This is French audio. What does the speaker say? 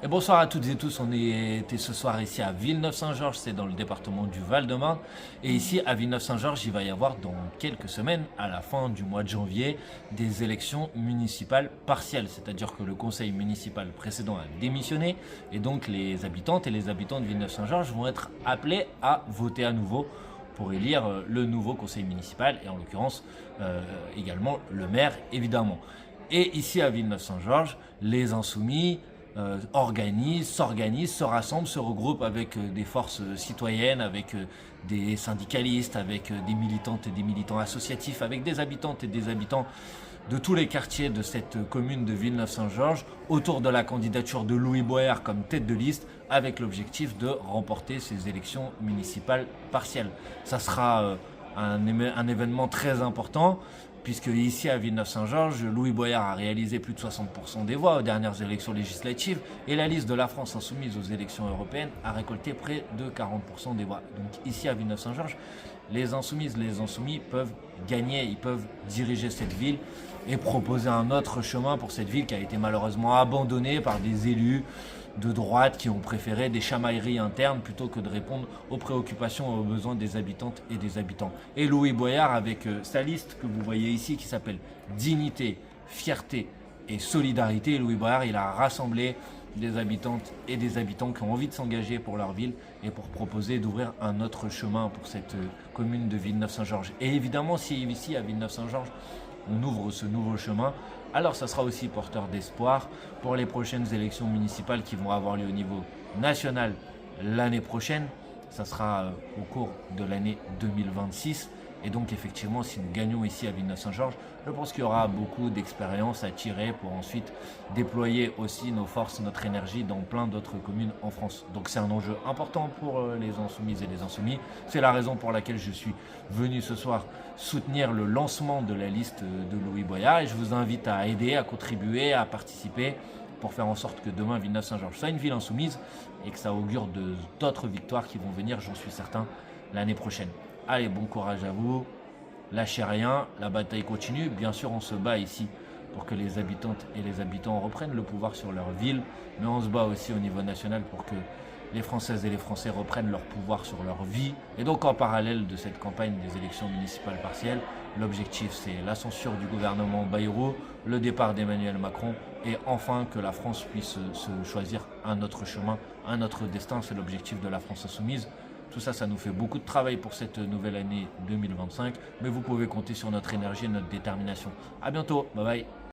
Et bonsoir à toutes et tous, on était ce soir ici à Villeneuve-Saint-Georges, c'est dans le département du Val-de-Marne. Et ici à Villeneuve-Saint-Georges, il va y avoir dans quelques semaines, à la fin du mois de janvier, des élections municipales partielles. C'est-à-dire que le conseil municipal précédent a démissionné et donc les habitantes et les habitants de Villeneuve-Saint-Georges vont être appelés à voter à nouveau pour élire le nouveau conseil municipal et en l'occurrence également le maire évidemment. Et ici à Villeneuve-Saint-Georges, les insoumis s'organisent, se rassemblent, se regroupent avec des forces citoyennes, avec des syndicalistes, avec des militantes et des militants associatifs, avec des habitantes et des habitants de tous les quartiers de cette commune de Villeneuve-Saint-Georges autour de la candidature de Louis Boyard comme tête de liste avec l'objectif de remporter ces élections municipales partielles. Ça sera un événement très important puisque ici à Villeneuve-Saint-Georges, Louis Boyard a réalisé plus de 60% des voix aux dernières élections législatives et la liste de la France insoumise aux élections européennes a récolté près de 40% des voix. Donc ici à Villeneuve-Saint-Georges, les insoumises, les insoumis peuvent gagner, ils peuvent diriger cette ville et proposer un autre chemin pour cette ville qui a été malheureusement abandonnée par des élus de droite qui ont préféré des chamailleries internes plutôt que de répondre aux préoccupations et aux besoins des habitantes et des habitants. Et Louis Boyard avec sa liste que vous voyez ici qui s'appelle Dignité, Fierté et Solidarité. Louis Boyard, il a rassemblé des habitantes et des habitants qui ont envie de s'engager pour leur ville et pour proposer d'ouvrir un autre chemin pour cette commune de Villeneuve-Saint-Georges. Et évidemment, si ici à Villeneuve-Saint-Georges, on ouvre ce nouveau chemin, alors ça sera aussi porteur d'espoir pour les prochaines élections municipales qui vont avoir lieu au niveau national l'année prochaine. Ça sera au cours de l'année 2026. Et donc effectivement, si nous gagnons ici à Villeneuve-Saint-Georges, je pense qu'il y aura beaucoup d'expérience à tirer pour ensuite déployer aussi nos forces, notre énergie dans plein d'autres communes en France. Donc c'est un enjeu important pour les insoumises et les insoumis. C'est la raison pour laquelle je suis venu ce soir soutenir le lancement de la liste de Louis Boyard et je vous invite à aider, à contribuer, à participer pour faire en sorte que demain Villeneuve-Saint-Georges soit une ville insoumise et que ça augure d'autres victoires qui vont venir, j'en suis certain, l'année prochaine. Allez, bon courage à vous, lâchez rien, la bataille continue. Bien sûr, on se bat ici pour que les habitantes et les habitants reprennent le pouvoir sur leur ville, mais on se bat aussi au niveau national pour que les Françaises et les Français reprennent leur pouvoir sur leur vie. Et donc, en parallèle de cette campagne des élections municipales partielles, l'objectif, c'est la censure du gouvernement Bayrou, le départ d'Emmanuel Macron et enfin que la France puisse se choisir un autre chemin, un autre destin. C'est l'objectif de la France insoumise. Tout ça, ça nous fait beaucoup de travail pour cette nouvelle année 2025, mais vous pouvez compter sur notre énergie et notre détermination. À bientôt, bye bye.